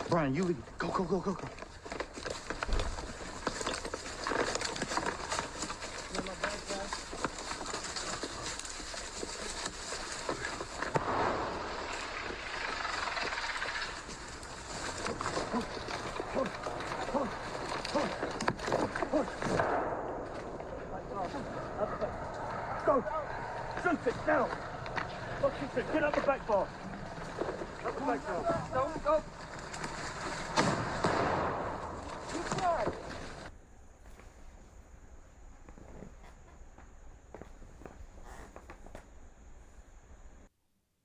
Brian, you lead. Go, go, go, go, go. Go! Shoot it, down! Go shoot it, get up the back bar! Up the back bar. Don't go! Keep right!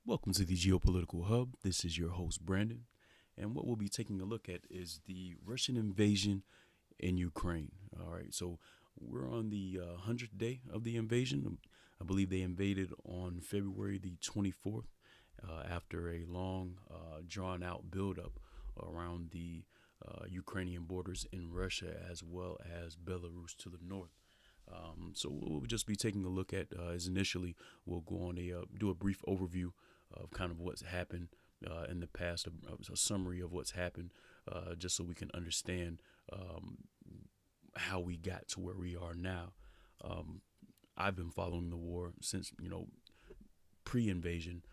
Welcome to the Geopolitical Hub. This is your host, Brandon. And what we'll be taking a look at is the Russian invasion in Ukraine. All right, so we're on the 100th day of the invasion. I believe they invaded on February the 24th after a long, drawn-out buildup around the Ukrainian borders in Russia as well as Belarus to the north. So what we'll just be taking a look at is initially we'll go on do a brief overview of kind of what's happened in the past, a summary of what's happened, just so we can understand how we got to where we are now. I've been following the war since, pre-invasion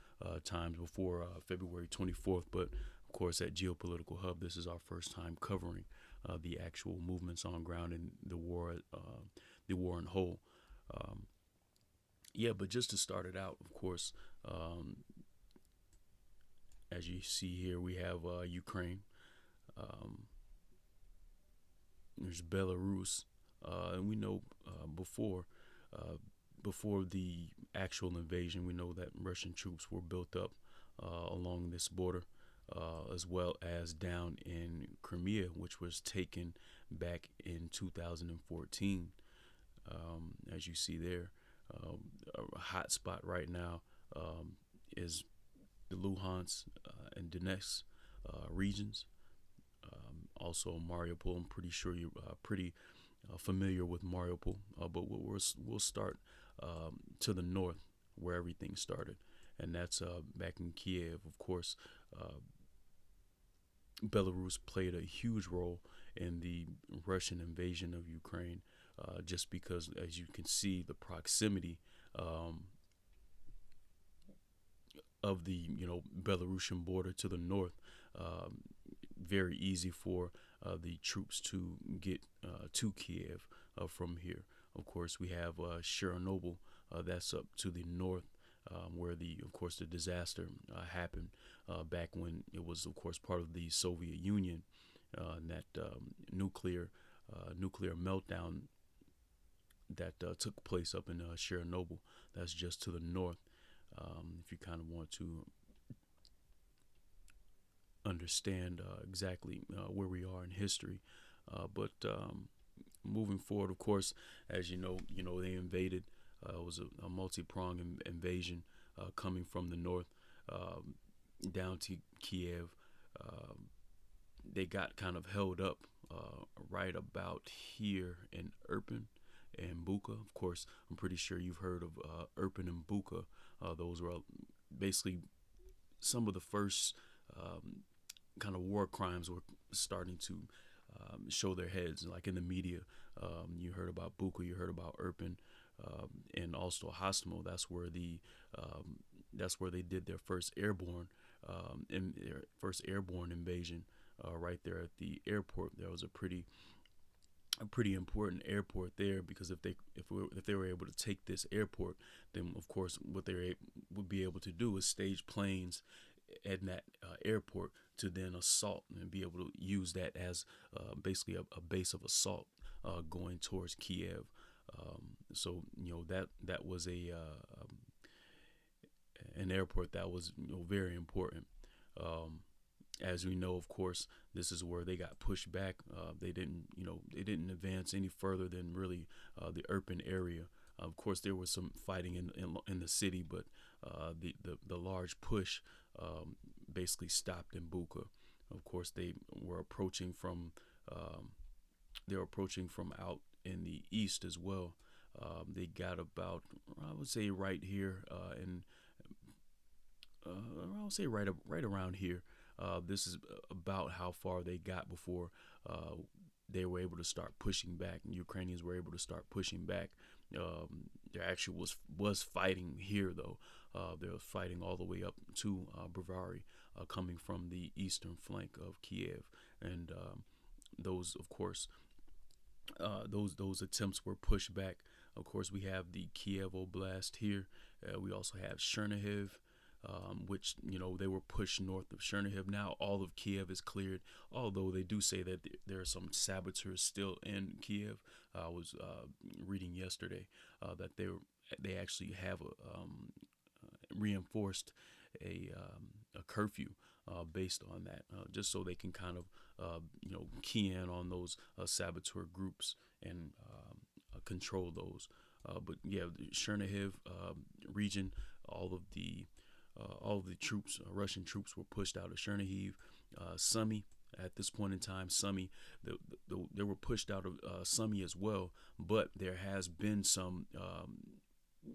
times before February 24th. But of course, at Geopolitical Hub, this is our first time covering the actual movements on ground and the war in whole. But just to start it out, of course, as you see here, we have Ukraine. There's Belarus, and we know before the actual invasion, we know that Russian troops were built up along this border, as well as down in Crimea, which was taken back in 2014. As you see there, a hot spot right now is the Luhansk and Donetsk regions. Also Mariupol. I'm pretty sure you're pretty familiar with Mariupol, but we'll start to the north where everything started, and that's back in Kiev. Of course, Belarus played a huge role in the Russian invasion of Ukraine, just because, as you can see, the proximity of the Belarusian border to the north. Very easy for the troops to get to Kiev from here. Of course, we have Chernobyl, that's up to the north, where the disaster happened back when it was, of course, part of the Soviet Union, and that nuclear meltdown that took place up in Chernobyl. That's just to the north. If you kind of want to understand exactly where we are in history, but moving forward, of course, as you know, they invaded. It was a multi-pronged invasion coming from the north down to Kiev. They got kind of held up right about here in Irpin and Bucha. Of course, I'm pretty sure you've heard of Irpin and Bucha. Those were basically some of the first kind of war crimes were starting to show their heads, like in the media. You heard about Bucha, you heard about Irpin, and also Hostomel. That's where they did their first airborne invasion. Right there at the airport, there was a pretty important airport there, because if they were able to take this airport, then of course what they would be able to do is stage planes at that airport to then assault and be able to use that as basically a base of assault going towards Kiev. So that was an airport that was very important. As we know, of course, this is where they got pushed back. They didn't advance any further than really the Irpin area. Of course, there was some fighting in the city, but the large push basically stopped in Bucha. Of course, they were approaching from out in the east as well. They got about, I would say, right here I would say right around here. This is about how far they got before they were able to start pushing back, and Ukrainians were able to start pushing back. There actually was fighting here, though. They were fighting all the way up to Bravary, coming from the eastern flank of Kiev, and those, of course, those attempts were pushed back. Of course, we have the Kiev Oblast here. We also have Chernihiv, which, they were pushed north of Chernihiv. Now all of Kiev is cleared, although they do say that there are some saboteurs still in Kiev. I was reading yesterday that they actually have reinforced a curfew based on that, just so they can kind of key in on those saboteur groups and control those. But yeah, the Chernihiv region, all of the troops, Russian troops, were pushed out of Chernihiv. Sumy, at this point in time, Sumy, they were pushed out of Sumy as well. But there has been some,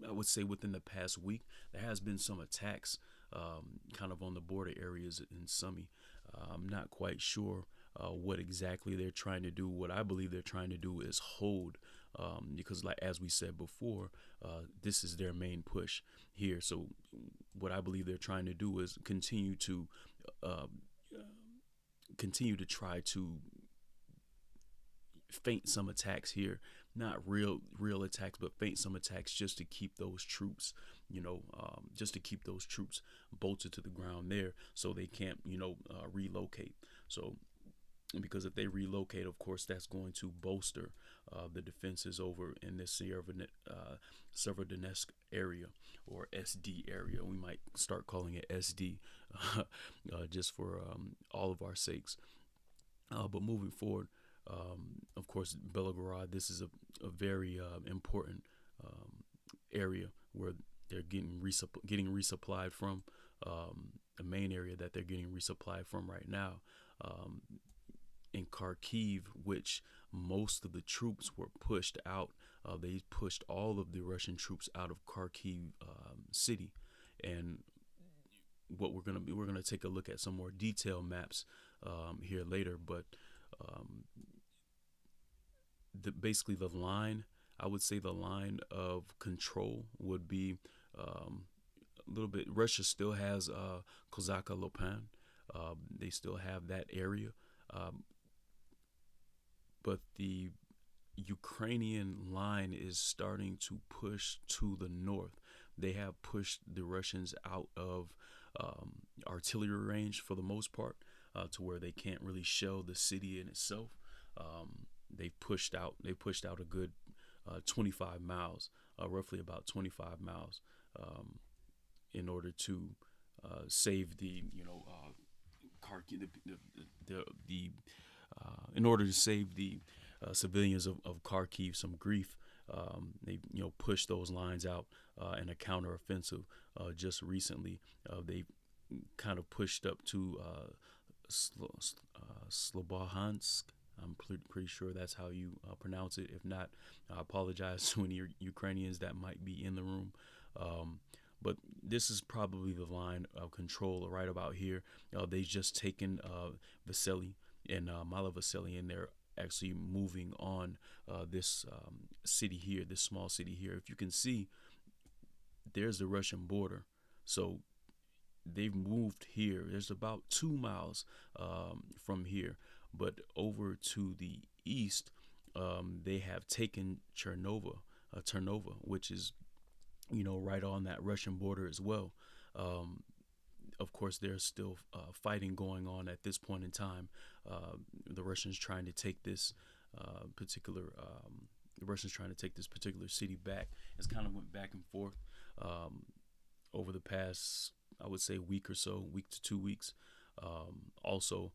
I would say within the past week, there has been some attacks kind of on the border areas in Sumy. I'm not quite sure what exactly they're trying to do. What I believe they're trying to do is hold, because like as we said before, this is their main push here. So what I believe they're trying to do is continue to try to feint some attacks here, not real attacks, but feint some attacks just to keep those troops, just to keep those troops bolted to the ground there, so they can't, relocate. So, because if they relocate, of course, that's going to bolster the defenses over in this Severodonetsk area, or SD area. We might start calling it SD, just for all of our sakes. But moving forward, of course, Belgorod, this is a very important area where they're getting resupplied from. The main area that they're getting resupplied from right now. In Kharkiv, which most of the troops were pushed out. They pushed all of the Russian troops out of Kharkiv city. And what we're gonna take a look at some more detailed maps here later. But basically the line, I would say the line of control would be a little bit. Russia still has Kozaka Lopan. They still have that area. But the Ukrainian line is starting to push to the north. They have pushed the Russians out of artillery range for the most part, to where they can't really shell the city in itself. They pushed out a good 25 miles, roughly about 25 miles, in order to save the in order to save the civilians of Kharkiv some grief. They pushed those lines out in a counteroffensive. Just recently, they kind of pushed up to Slobodansk. I'm pretty sure that's how you pronounce it. If not, I apologize to any Ukrainians that might be in the room. But this is probably the line of control right about here. They've just taken Vasily and Malavasily, and they're actually moving on this city here, this small city here. If you can see, there's the Russian border. So they've moved here. There's about 2 miles from here. But over to the east, they have taken Ternova, which is, right on that Russian border as well. Of course, there's still fighting going on at this point in time. The Russians trying to take this particular city back. It's kind of went back and forth over the past, I would say, week or so, week to 2 weeks. Also,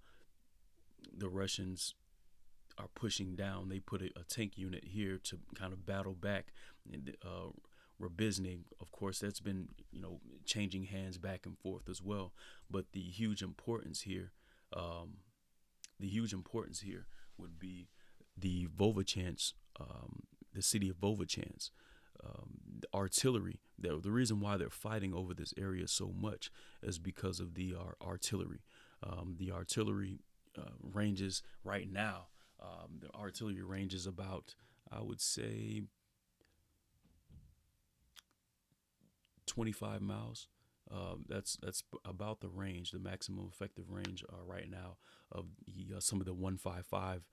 the Russians are pushing down. They put a tank unit here to kind of battle back. Rubizny, of course, that's been changing hands back and forth as well. But the huge importance here would be the Volochansk, the city of Volochansk. The artillery. The reason why they're fighting over this area so much is because of the artillery. The artillery ranges right now. The artillery range is about, I would say, 25 miles. That's about the range, the maximum effective range right now of some of the 155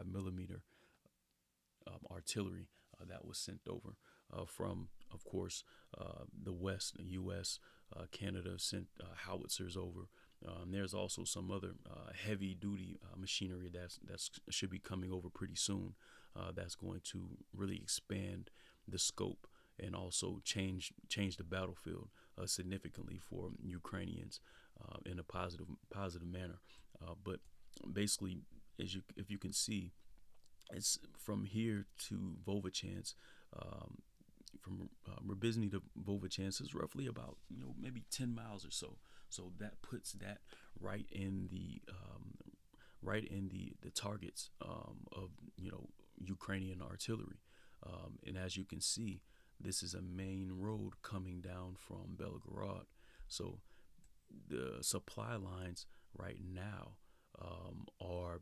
millimeter artillery that was sent over from, of course, the West, the U.S., Canada sent howitzers over. There's also some other heavy-duty machinery that's should be coming over pretty soon. That's going to really expand the scope and also change the battlefield significantly for Ukrainians in a positive manner. But basically, if you can see, it's from here to Vovachance. From Rybizny to Vovachance is roughly about maybe 10 miles or so. So that puts that right in the targets of Ukrainian artillery. And as you can see, this is a main road coming down from Belgorod. So the supply lines right now are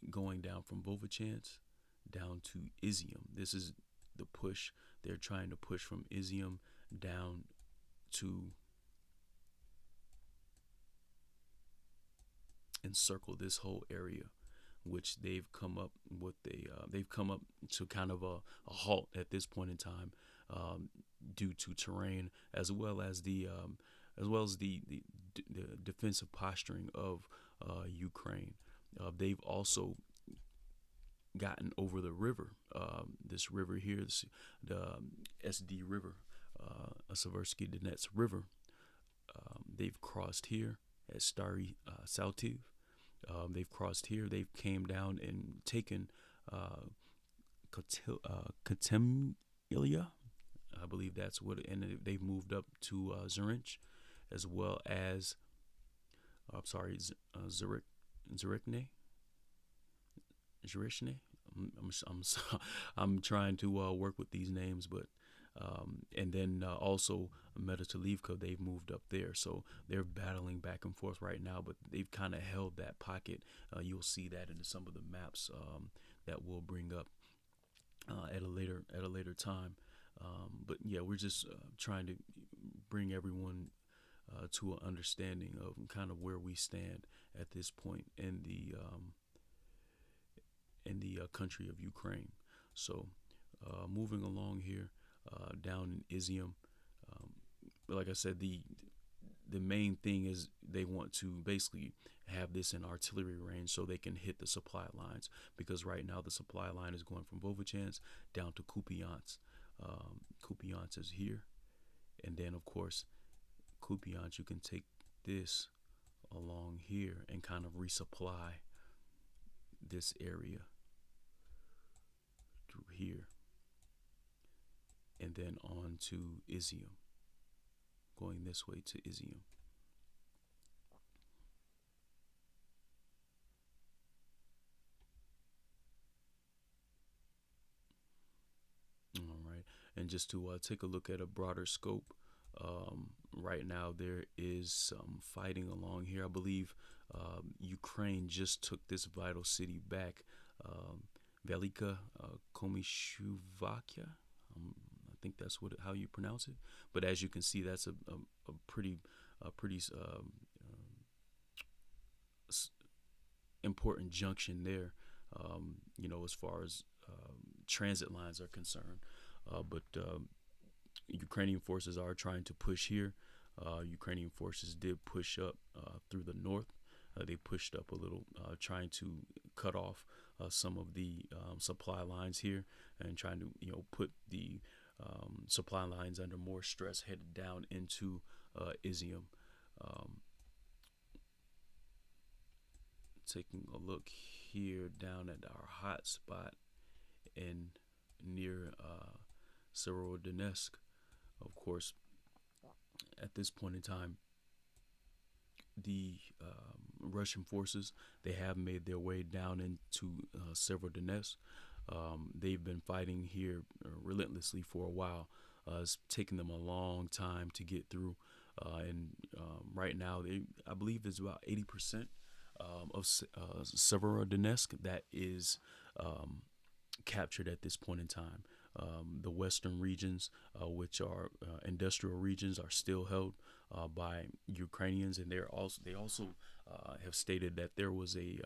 going down from Vovachance down to Izium. This is the push. They're trying to push from Izium down to encircle this whole area, which they've come up to kind of a halt at this point in time, due to terrain as well as the defensive posturing of Ukraine. They've also gotten over the river, this river here, the SD River, Seversky Donetsk River. They've crossed here at Stary Saltiv. They've crossed here. They've came down and taken Katemlia. I believe that's what, and they've moved up to Zurich, as well as, Zurichne. I'm trying to work with these names, but and then also Metatolivka, they've moved up there, so they're battling back and forth right now. But they've kind of held that pocket. You'll see that in some of the maps that we'll bring up at a later time. But yeah, we're just trying to bring everyone to an understanding of kind of where we stand at this point in the country of Ukraine. So moving along here down in Izium, like I said, the main thing is they want to basically have this in artillery range so they can hit the supply lines, because right now the supply line is going from Vovachance down to Kupiansk. Kupiansk is here, and then of course Kupiansk, you can take this along here and kind of resupply this area through here, and then on to Izium, going this way to Izium. All right, and just to take a look at a broader scope, right now there is some fighting along here. I believe Ukraine just took this vital city back, Velika Komishuvakia. I think that's how you pronounce it. But as you can see, that's a pretty important junction there, as far as transit lines are concerned. But Ukrainian forces are trying to push here. Ukrainian forces did push up through the north. They pushed up a little, trying to cut off some of the supply lines here, and trying to put the supply lines under more stress, headed down into Izium. Taking a look here down at our hot spot in near Severodonetsk. Of course, at this point in time, the Russian forces, they have made their way down into Severodonetsk. They've been fighting here relentlessly for a while. It's taken them a long time to get through. And right now, I believe it's about 80% of Severodonetsk that is captured at this point in time. The western regions, which are industrial regions, are still held by Ukrainians, and they also have stated that there was a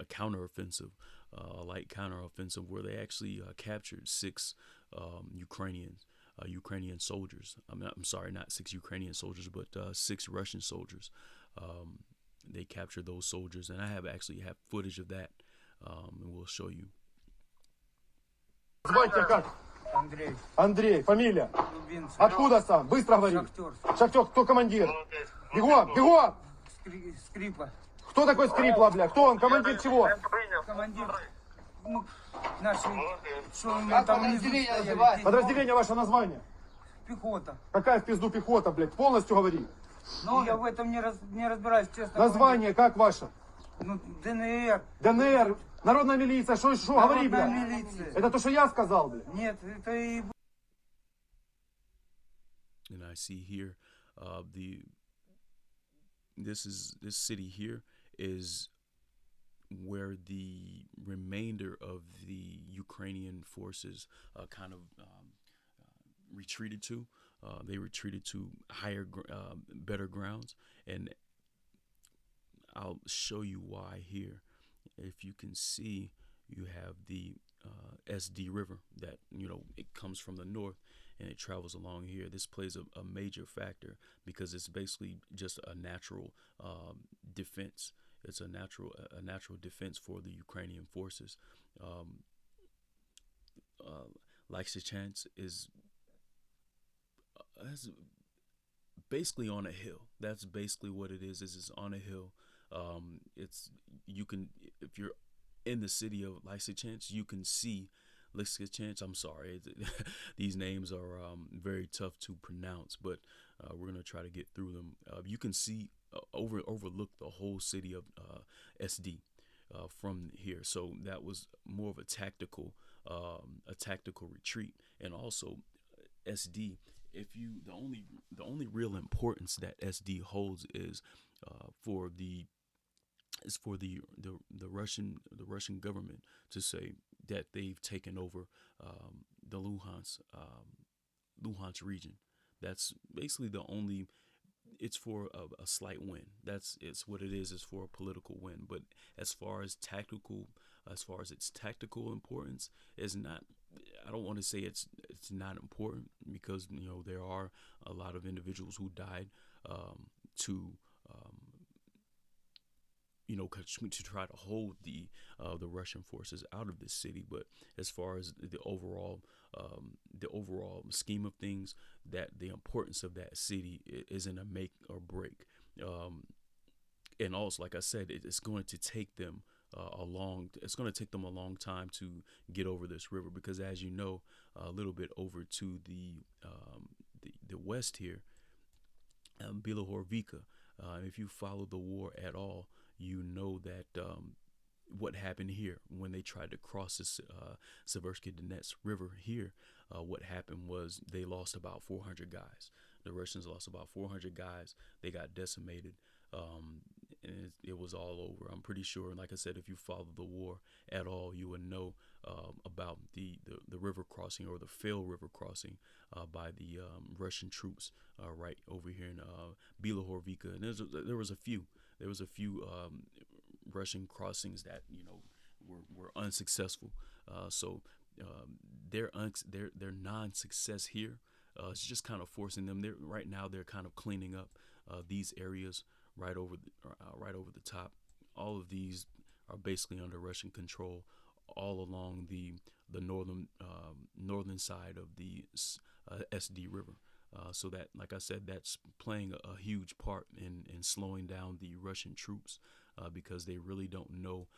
counteroffensive, a light counteroffensive, where they actually captured 6 Ukrainian soldiers. I'm sorry, not 6 Ukrainian soldiers, but 6 Russian soldiers. They captured those soldiers, and I have footage of that, and we'll show you. Звать тебя как? Андрей, Андрей, фамилия? Лубинцев, Откуда сам? Быстро говори. Шахтер, Шахтер, кто командир? Бегом, бегом! Скрипа, Кто такой Скрипла, бля? Кто он? Командир чего? командир, ну, наши, что у меня там внизу стояли, Подразделение ваше название? пехота. Какая в пизду пехота, блядь? Полностью говори. Ну, я в этом не разбираюсь, честно. Название как ваше? Ну, ДНР. ДНР, народная милиция, что говори, Народная бля? милиция. Это то, что я сказал, бля. Нет, это и... And I see here, this city here is where the remainder of the Ukrainian forces kind of retreated to. They retreated to better grounds, and I'll show you why here. If you can see, you have the SD River that, it comes from the north and it travels along here. This plays a major factor because it's basically just a natural defense. It's a natural defense for the Ukrainian forces. Lysychansk is basically on a hill. That's basically what it is. It's on a hill. If you're in the city of Lysychansk, you can see Lysychansk. I'm sorry, these names are very tough to pronounce, but we're gonna try to get through them. You can see overlook the whole city of SD from here. So that was more of a tactical retreat, and also SD. The only real importance that SD holds is for the Russian government to say that they've taken over the Luhansk region. That's basically the only. It's for a slight win. It's what it is. It's for a political win. But as far as its tactical importance, is not. I don't want to say it's not important, because there are a lot of individuals who died to try to hold the Russian forces out of this city. But as far as the overall scheme of things, that the importance of that city isn't a make or break. And also, like I said, it's going to take them a long time to get over this river, because, as you know, a little bit over to the west here, Belarus. If you follow the war at all, you know that what happened here when they tried to cross this Severodonetsk River here. What happened was they lost about 400 guys. The Russians lost about 400 guys. They got decimated. And it was all over. I'm pretty sure, like I said, if you follow the war at all, you would know about the river crossing, or the failed river crossing by the Russian troops right over here in Belarus. And there was a few Russian crossings that were unsuccessful. So their non-success here is just kind of forcing them. Right now they're kind of cleaning up these areas right over the top. All of these are basically under Russian control, all along the northern side of the SD River. So that, like I said, that's playing a huge part in slowing down the Russian troops, because they really don't know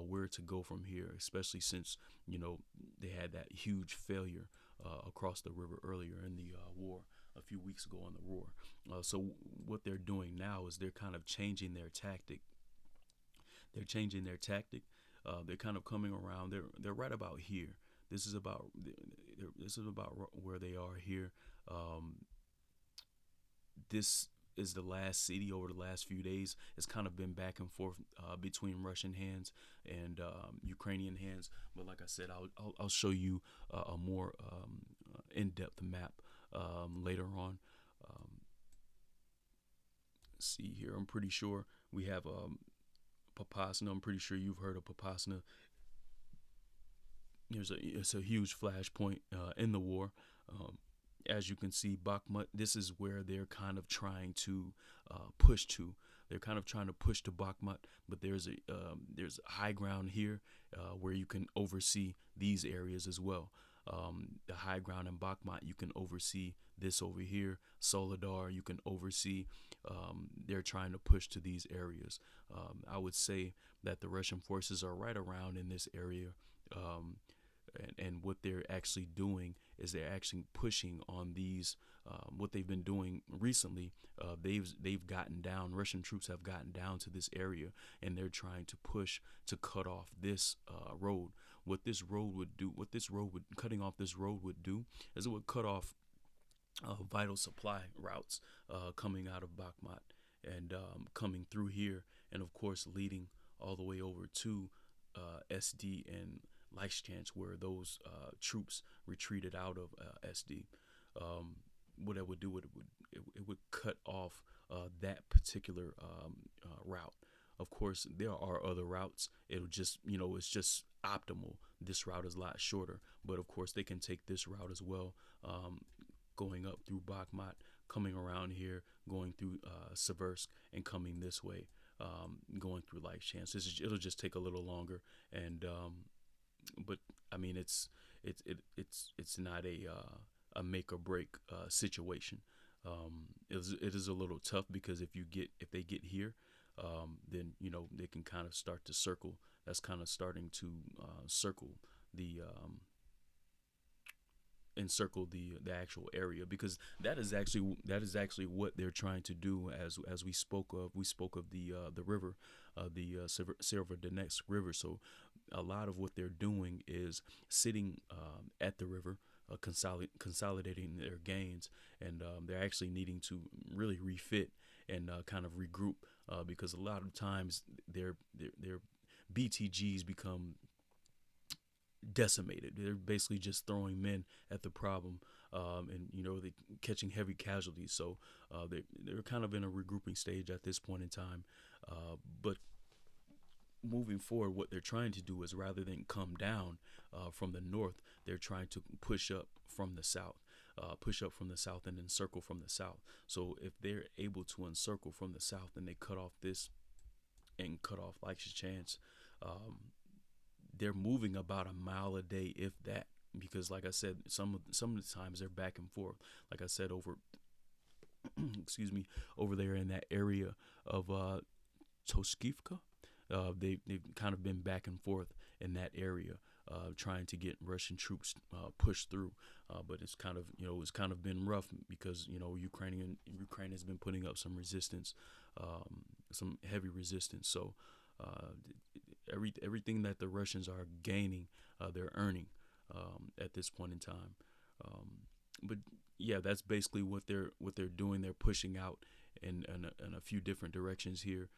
where to go from here, especially since they had that huge failure across the river earlier in the war. A few weeks ago in the war. So what they're doing now is they're kind of changing their tactic. They're kind of coming around. They're right about here. This is about where they are here. This is the last city over the last few days. It's kind of been back and forth between Russian hands and Ukrainian hands. But like I said, I'll show you a more in-depth map later on. See here, I'm pretty sure we have Popasna. I'm pretty sure you've heard of Popasna. It's a huge flashpoint in the war. As you can see, Bakhmut, this is where they're kind of trying to push to. They're kind of trying to push to Bakhmut, but there's a high ground here where you can oversee these areas as well. The high ground in Bakhmut, you can oversee this over here. Soledar, you can oversee. They're trying to push to these areas. I would say that the Russian forces are right around in this area. And what they're actually doing is they're actually pushing on these. What they've been doing recently, they've gotten down. Russian troops have gotten down to this area, and they're trying to push to cut off this road. What this road would do, cutting off this road would do, is it would cut off vital supply routes coming out of Bakhmut and coming through here, and of course leading all the way over to SD and Lysychansk, where those troops retreated out of SD. What it would do, it would cut off that particular route. Of course, there are other routes. It'll just, it's just optimal. This route is a lot shorter, but of course they can take this route as well, going up through Bakhmut, coming around here, going through Seversk, and coming this way, going through Lysychansk. It'll just take a little longer, and but I mean, it's not a make or break situation. It is a little tough because if they get here, then they can kind of start to circle. That's kind of starting to encircle the actual area, because that is actually what they're trying to do. As we spoke of the river, the Severodonetsk River. So a lot of what they're doing is sitting at the river, consolidating their gains, and they're actually needing to really refit and kind of regroup, because a lot of times their BTGs become decimated. They're basically just throwing men at the problem, and they're catching heavy casualties. So they're kind of in a regrouping stage at this point in time. But moving forward, what they're trying to do is, rather than come down from the north, they're trying to push up from the south. And encircle from the south. So if they're able to encircle from the south, and they cut off this and cut off Lysychansk, they're moving about a mile a day, if that, because like I said, some of the times they're back and forth. Like I said, over over there in that area of Toskivka, they've kind of been back and forth in that area, trying to get Russian troops pushed through, but it's kind of been rough, because Ukraine has been putting up some resistance, some heavy resistance. So everything that the Russians are gaining, they're earning at this point in time. But yeah, that's basically what they're doing. They're pushing out in a few different directions here,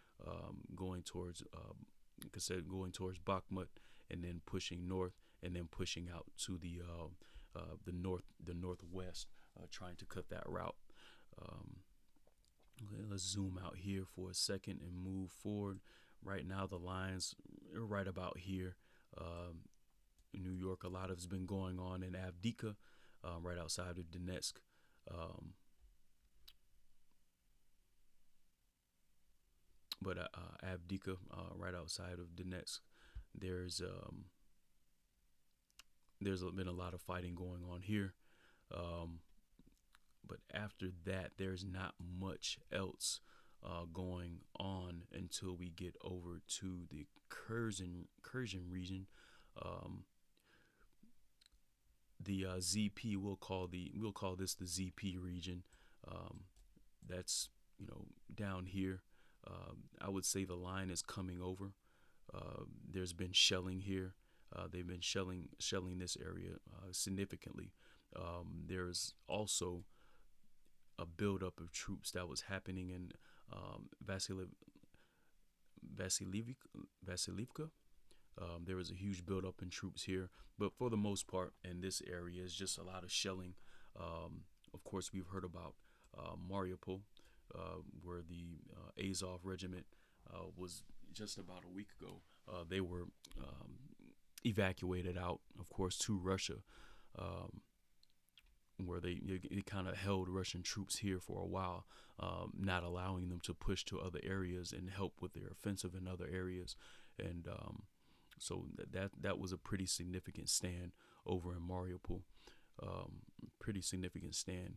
going towards, like I said, going towards Bakhmut, and then pushing north, and then pushing out to the northwest, trying to cut that route. Let's zoom out here for a second and move forward. Right now, the lines are right about here. In New York, a lot has been going on in Avdiivka, right outside of Donetsk. But Avdiivka, right outside of Donetsk, there's been a lot of fighting going on here. But after that, there's not much else going on until we get over to the Kherson region. The ZP, we'll call this the ZP region. That's down here. I would say the line is coming over. There's been shelling here. They've been shelling this area significantly. There's also a buildup of troops that was happening in Vasilivka. There was a huge buildup in troops here, but for the most part in this area is just a lot of shelling. Of course, we've heard about Mariupol, where the AZOV regiment was just about a week ago. They were evacuated out, of course, to Russia, where they kind of held Russian troops here for a while, not allowing them to push to other areas and help with their offensive in other areas. And so that was a pretty significant stand over in Mariupol. Pretty significant stand.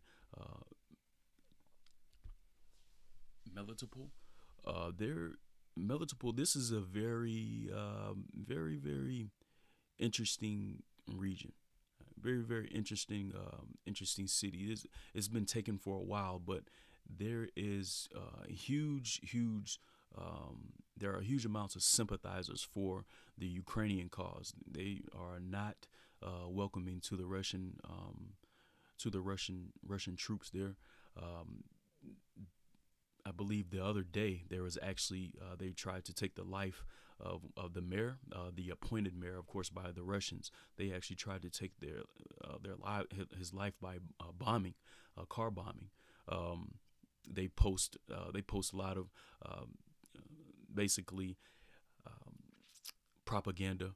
Melitopol. Melitopol. This is a very, very interesting region. Very interesting, interesting city. It's been taken for a while, but there is there are huge amounts of sympathizers for the Ukrainian cause. They are not welcoming to the Russian troops there. I believe the other day there was actually they tried to take the life of the mayor, the appointed mayor, of course, by the Russians. They actually tried to take his life by bombing, car bombing. They post a lot of basically propaganda,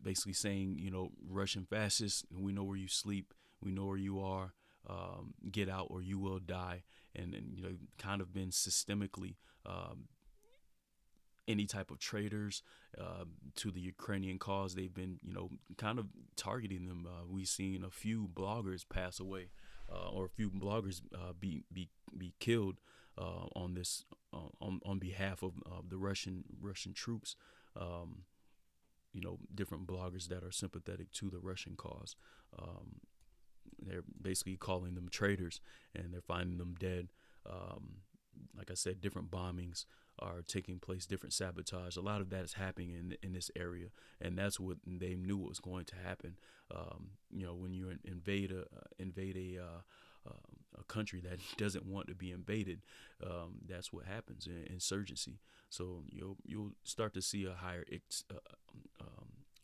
basically saying, Russian fascists, we know where you sleep, we know where you are, get out or you will die, and kind of been systemically any type of traitors to the Ukrainian cause. They've been kind of targeting them. We've seen a few bloggers pass away, or a few bloggers be killed on this on behalf of the Russian troops. Different bloggers that are sympathetic to the Russian cause. They're basically calling them traitors, and they're finding them dead. Like I said, different bombings are taking place, different sabotage. A lot of that is happening in this area, and that's what they knew was going to happen. When you invade a country that doesn't want to be invaded, that's what happens in insurgency. So you'll start to see a higher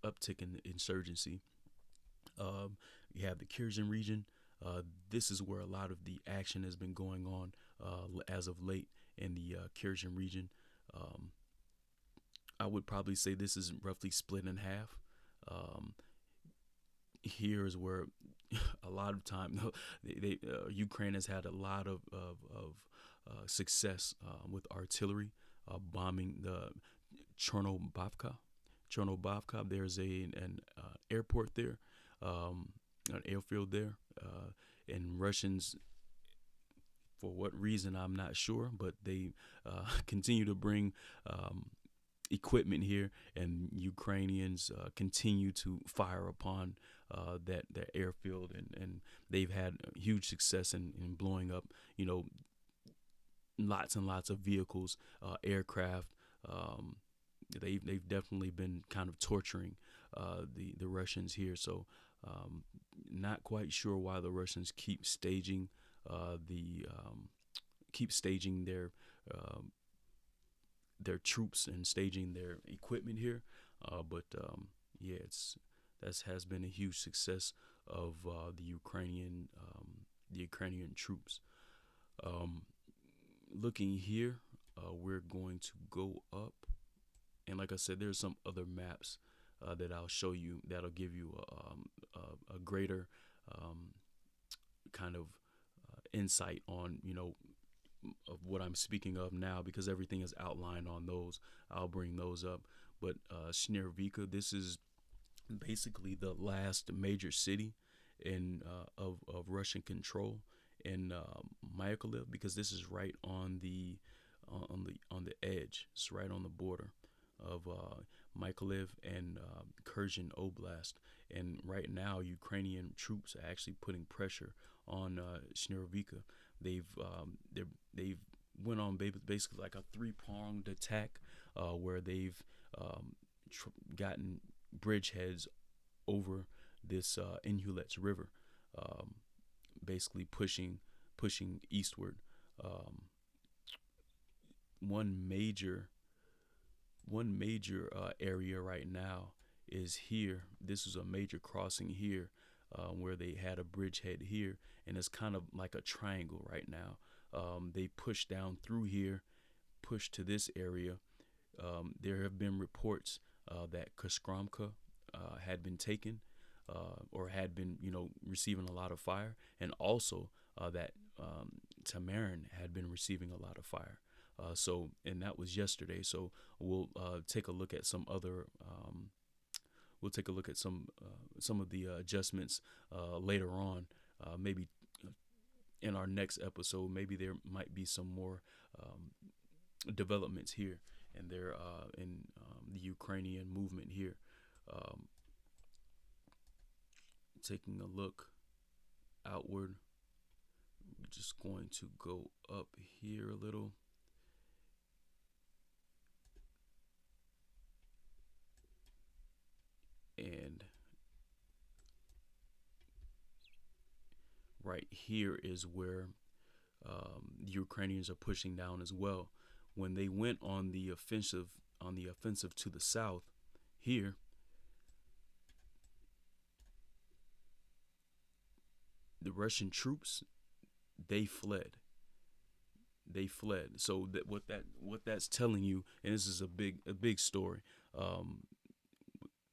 uptick in insurgency. You have the Kherson region. This is where a lot of the action has been going on as of late in the Kherson region. I would probably say this is roughly split in half. Here is where a lot of time Ukraine has had a lot of success with artillery, bombing the Chernobivka. There's an airport there, an airfield there, and Russians, for what reason I'm not sure, but they continue to bring equipment here, and Ukrainians continue to fire upon that airfield, and they've had huge success in blowing up, lots and lots of vehicles, aircraft. They've definitely been kind of torturing the Russians here. So not quite sure why the Russians keep staging their troops and staging their equipment here. But that has been a huge success of the Ukrainian troops. Looking here, we're going to go up. And like I said, there's some other maps that I'll show you that'll give you a greater kind of insight on, of what I'm speaking of now, because everything is outlined on those. I'll bring those up. But Shnirvika, this is basically the last major city of Russian control in Mykolaiv, because this is right on the edge. It's right on the border of Mykolaiv and Kherson Oblast, and right now Ukrainian troops are actually putting pressure on Shnirvika. They've went on basically like a three-pronged attack where they've gotten bridgeheads over this Inhulets River, basically pushing pushing eastward. One major area right now is here. This is a major crossing here, where they had a bridgehead here, and it's kind of like a triangle right now. They pushed down through here, pushed to this area. There have been reports that Koskromka had been taken, or had been, receiving a lot of fire, and also that Tamarin had been receiving a lot of fire. And that was yesterday. So we'll take a look at some other. We'll take a look at some of the adjustments later on. Maybe in our next episode, maybe there might be some more developments here, and there in the Ukrainian movement here. Taking a look outward, we're just going to go up here a little. And right here is where the Ukrainians are pushing down as well. When they went on the offensive to the south here, the Russian troops, they fled. So that what that's telling you, and this is a big story.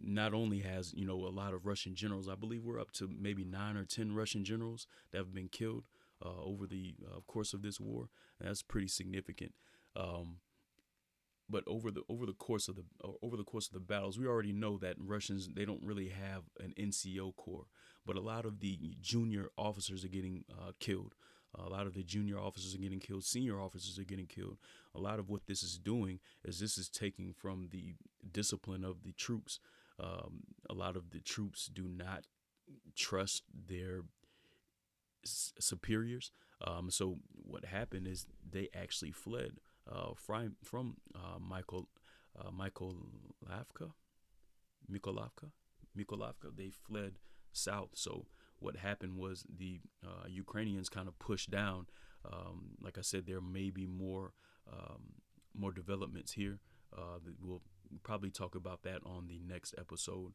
Not only has, a lot of Russian generals, I believe we're up to maybe 9 or 10 Russian generals that have been killed over the course of this war. And that's pretty significant. But over the course of the battles, we already know that Russians, they don't really have an NCO corps, but a lot of the junior officers are getting killed. A lot of the junior officers are getting killed. Senior officers are getting killed. A lot of what this is doing is this is taking from the discipline of the troops. A lot of the troops do not trust their superiors. So what happened is they actually fled from Mykolaiv. They fled south. So what happened was the Ukrainians kind of pushed down. Like I said, there may be more developments here. We'll probably talk about that on the next episode.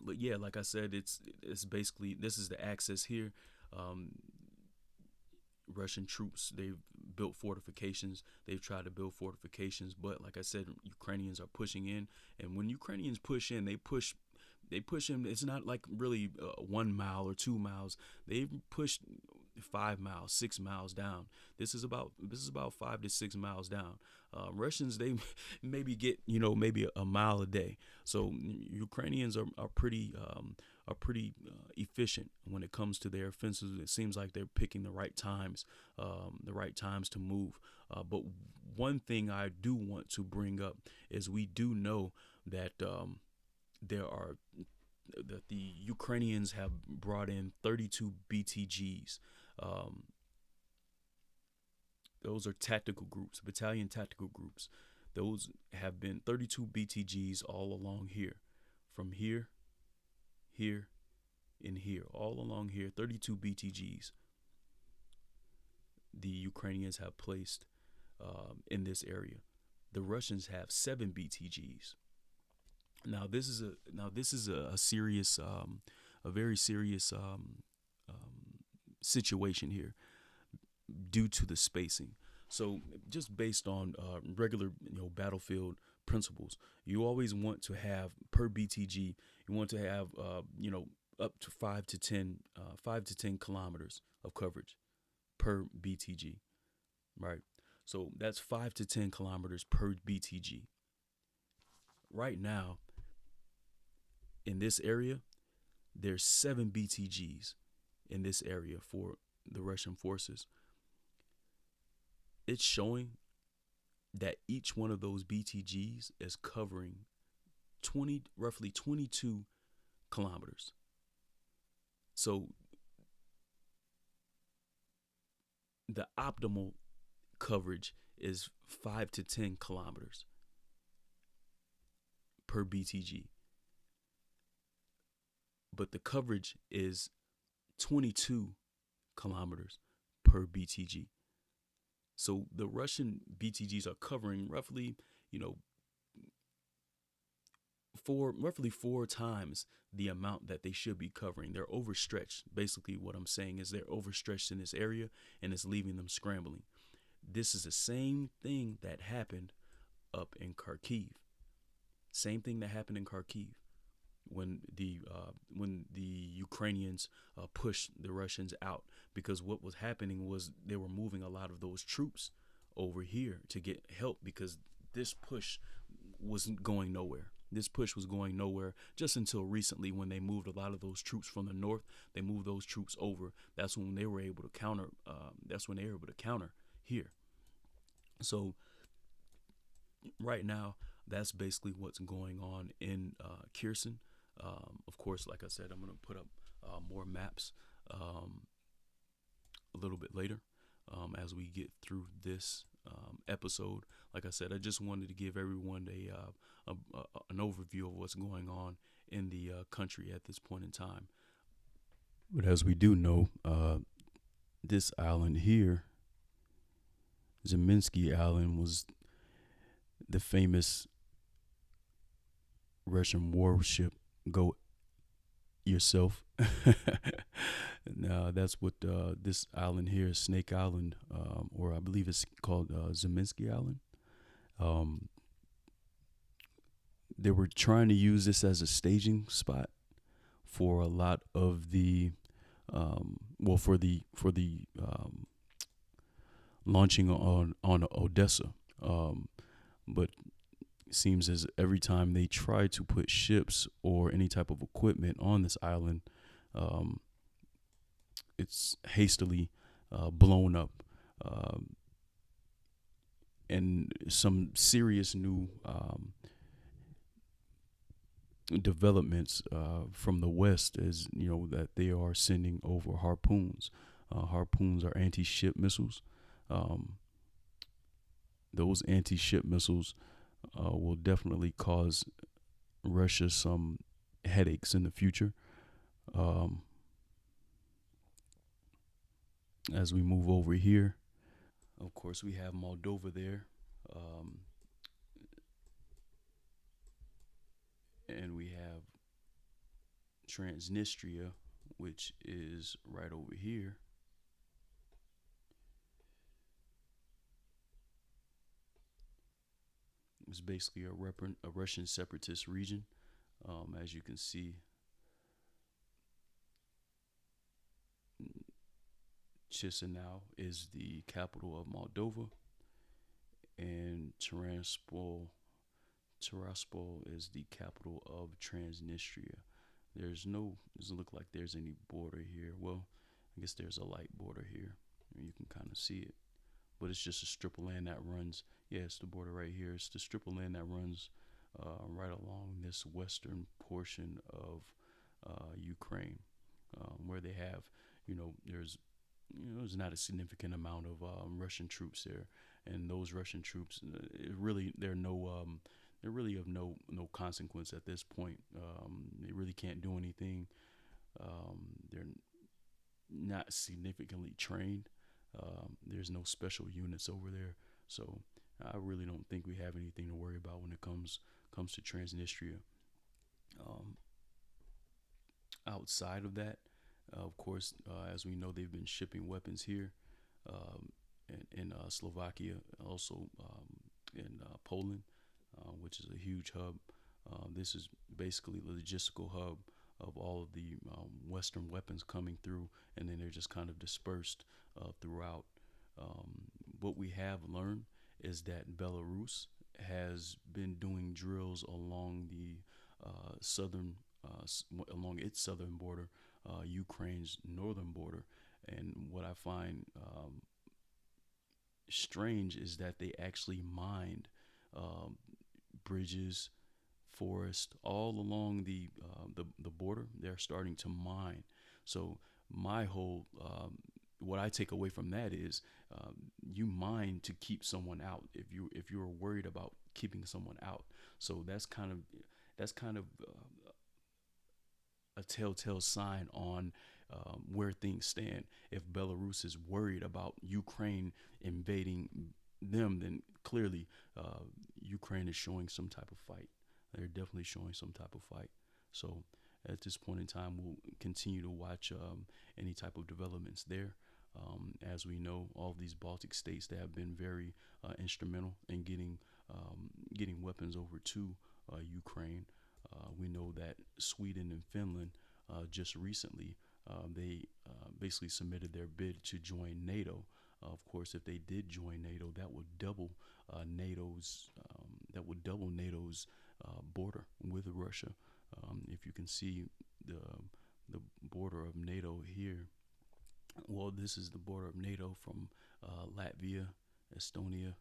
But yeah, like I said, it's basically, this is the access here. Russian troops, they've built fortifications. They've tried to build fortifications, but like I said, Ukrainians are pushing in. And when Ukrainians push in, they push in. It's not like really 1 mile or 2 miles. They've pushed 5 miles, 6 miles down. This is about 5 to 6 miles down. Russians, they maybe get maybe a mile a day. So Ukrainians are pretty efficient when it comes to their offensives. It seems like they're picking the right times to move. But one thing I do want to bring up is we do know that that the Ukrainians have brought in 32 BTGs. Those are tactical groups, battalion tactical groups. Those have been 32 BTGs all along here, from here, and here, all along here, 32 BTGs. The Ukrainians have placed in this area. The Russians have 7 BTGs. Now this is a serious, a very serious situation here due to the spacing. So just based on regular battlefield principles, you always want to have per BTG, you want to have up to 5 to 10 kilometers of coverage per BTG, right? So that's 5 to 10 kilometers per BTG. Right now, in this area, there's 7 BTGs in this area for the Russian forces. It's showing that each one of those BTGs is covering roughly 22 kilometers. So the optimal coverage is 5 to 10 kilometers per BTG. But the coverage is 22 kilometers per BTG. So the Russian BTGs are covering roughly, you know, roughly four times the amount that they should be covering. They're overstretched. Basically, what I'm saying is they're overstretched in this area, and it's leaving them scrambling. This is the same thing that happened up in Kharkiv. Same thing that happened in Kharkiv when the Ukrainians pushed the Russians out, because what was happening was they were moving a lot of those troops over here to get help, because this push wasn't going nowhere. This push was going nowhere just until recently, when they moved a lot of those troops from the north. They moved those troops over. That's when they were able to counter. Here. So right now, that's basically what's going on in Kherson. Of course, like I said, I'm going to put up more maps a little bit later as we get through this episode. Like I said, I just wanted to give everyone an overview of what's going on in the country at this point in time. But as we do know, this island here, Zemensky Island, was the famous Russian warship Go Yourself. Now that's what this island here is, Snake Island, or I believe it's called Zemensky Island. They were trying to use this as a staging spot for a lot of the for the launching on Odessa, but it seems as every time they try to put ships or any type of equipment on this island, it's hastily blown up, and some serious new developments from the West, as you know, that they are sending over harpoons. Harpoons are anti-ship missiles. Those anti-ship missiles will definitely cause Russia some headaches in the future. As we move over here, of course, we have Moldova there. And we have Transnistria, which is right over here. It's basically a Russian separatist region. As you can see, Chisinau is the capital of Moldova, and Tiraspol is the capital of Transnistria. Doesn't look like there's any border here. Well, I guess there's a light border here. You can kind of see it, but it's just a strip of land that runs. Yeah, it's the border right here. It's the strip of land that runs right along this western portion of Ukraine, where they have, there's not a significant amount of Russian troops there, and those Russian troops, they're really of no consequence at this point. They really can't do anything. They're not significantly trained. There's no special units over there, so I really don't think we have anything to worry about when it comes to Transnistria. Outside of that, of course, as we know, they've been shipping weapons here in Slovakia, also in Poland, which is a huge hub. This is basically the logistical hub of all of the Western weapons coming through, and then they're just kind of dispersed throughout. What we have learned is that Belarus has been doing drills along the along its southern border, Ukraine's northern border, and what I find strange is that they actually mined bridges, forest, all along the border. They're starting to mine. So my whole what I take away from that is you mine to keep someone out if you're worried about keeping someone out. So that's kind of a telltale sign on where things stand. If Belarus is worried about Ukraine invading them, then clearly Ukraine is showing some type of fight. They're definitely showing some type of fight. So at this point in time, we'll continue to watch any type of developments there. As we know, all of these Baltic states, they have been very instrumental in getting weapons over to Ukraine. We know that Sweden and Finland just recently they basically submitted their bid to join NATO. Of course, if they did join NATO, that would double NATO's border with Russia. If you can see the border of NATO here, well, this is the border of NATO from Latvia, Estonia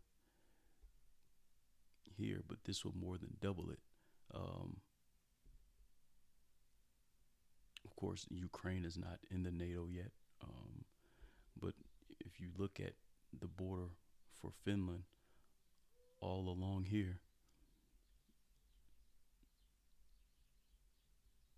here, but this will more than double it. Of course, Ukraine is not in the NATO yet, but if you look at the border for Finland all along here,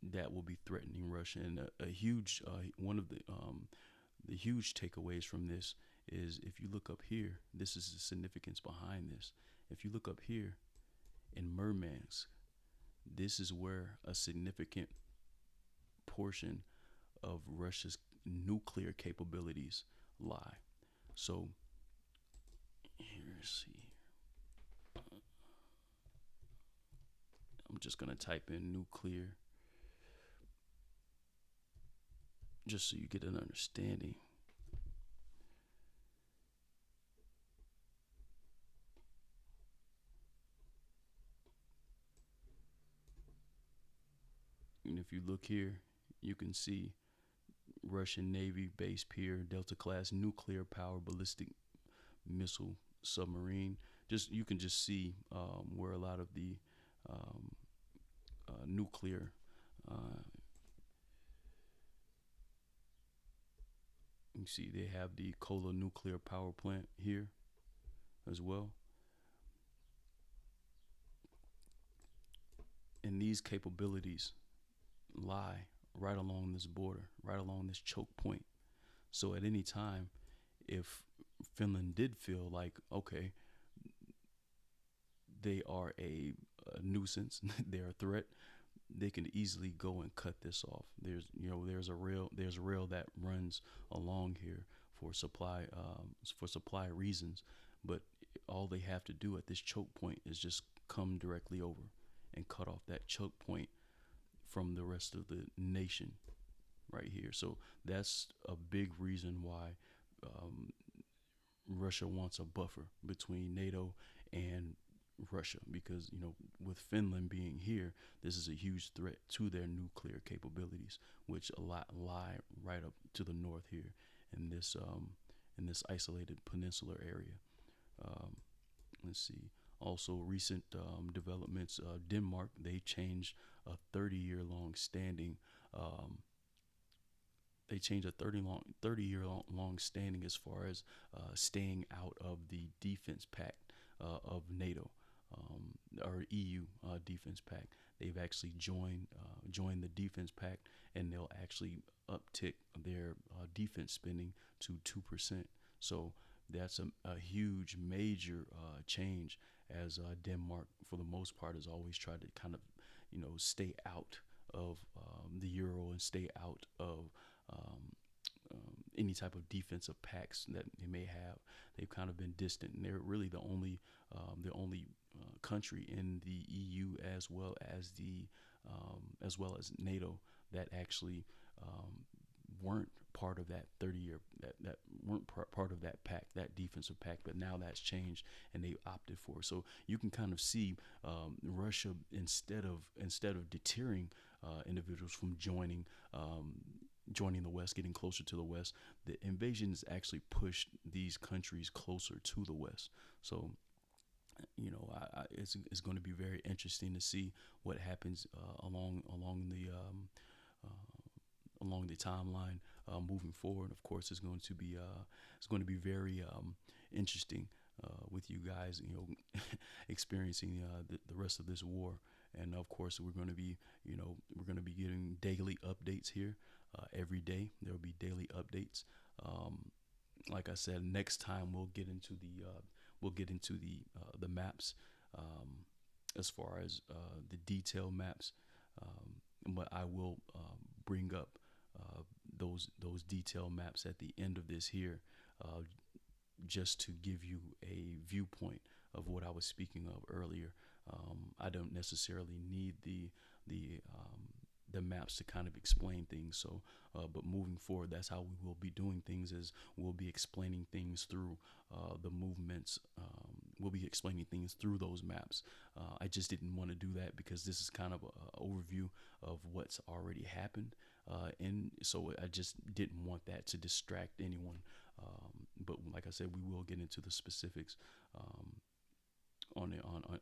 that will be threatening Russia. And a huge one of the huge takeaways from this is, if you look up here, this is the significance behind this. If you look up here in Murmansk, this is where a significant portion of Russia's nuclear capabilities lie. So here's see. I'm just gonna type in nuclear just so you get an understanding. And if you look here, you can see Russian Navy base pier, Delta class nuclear power ballistic missile submarine. You can just see where a lot of the nuclear you see they have the Kola nuclear power plant here as well. And these capabilities lie right along this border, right along this choke point. So at any time, if Finland did feel like, okay, they are a nuisance, they're a threat, they can easily go and cut this off. There's a rail that runs along here for supply reasons, but all they have to do at this choke point is just come directly over and cut off that choke point from the rest of the nation right here. So that's a big reason why Russia wants a buffer between NATO and Russia, because with Finland being here, this is a huge threat to their nuclear capabilities, which a lot lie right up to the north here in this isolated peninsular area. Let's see. Also, recent developments. Denmark, they changed a 30-year long standing. They changed a 30-year long standing as far as staying out of the defense pact of NATO. Or EU defense pact. They've actually joined the defense pact, and they'll actually uptick their defense spending to 2%. So that's a huge, major change, as Denmark, for the most part, has always tried to kind of, stay out of the euro and stay out of any type of defensive pacts that they may have. They've kind of been distant, and they're really the only country in the EU as well as NATO that actually weren't part of that 30-year that weren't part of that pact, that defensive pact, but now that's changed and they opted for it. So you can kind of see Russia, instead of deterring individuals from joining the West, getting closer to the West, the invasion has actually pushed these countries closer to the West. So it's going to be very interesting to see what happens along the timeline moving forward. Of course, it's going to be very interesting with you guys, experiencing the rest of this war And of course, we're going to be, we're going to be getting daily updates here. Every day there will be daily updates. Like I said, next time we'll get into the maps, as far as the detail maps. But I will bring up those detail maps at the end of this here, just to give you a viewpoint of what I was speaking of earlier. I don't necessarily need the maps to kind of explain things. So, but moving forward, that's how we will be doing things. Is we'll be explaining things through the movements. We'll be explaining things through those maps. I just didn't want to do that because this is kind of an overview of what's already happened, and so I just didn't want that to distract anyone. But like I said, we will get into the specifics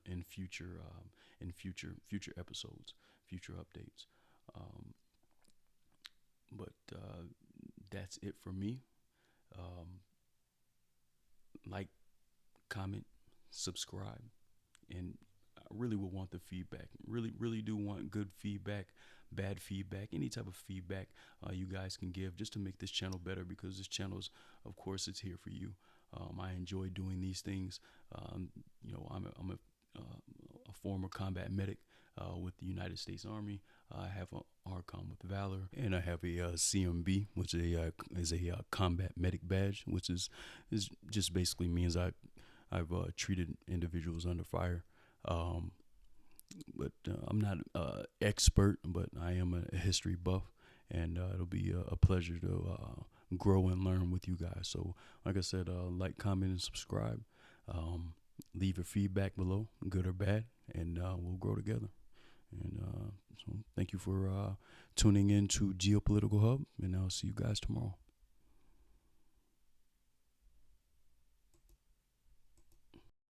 in future episodes, future updates. But that's it for me. Like, comment, subscribe, and I really would want the feedback. Really do want good feedback, bad feedback, any type of feedback you guys can give, just to make this channel better, because this channel is, of course, it's here for you. I enjoy doing these things. I'm a former combat medic with the United States Army. I have an ARCOM with Valor, and I have a CMB, which is a combat medic badge, which is just basically means I've treated individuals under fire. But I'm not an expert, but I am a history buff, and it'll be a pleasure to grow and learn with you guys. So, like I said, like, comment, and subscribe. Leave your feedback below, good or bad, and we'll grow together. And so thank you for tuning in to Geopolitical Hub, and I'll see you guys tomorrow.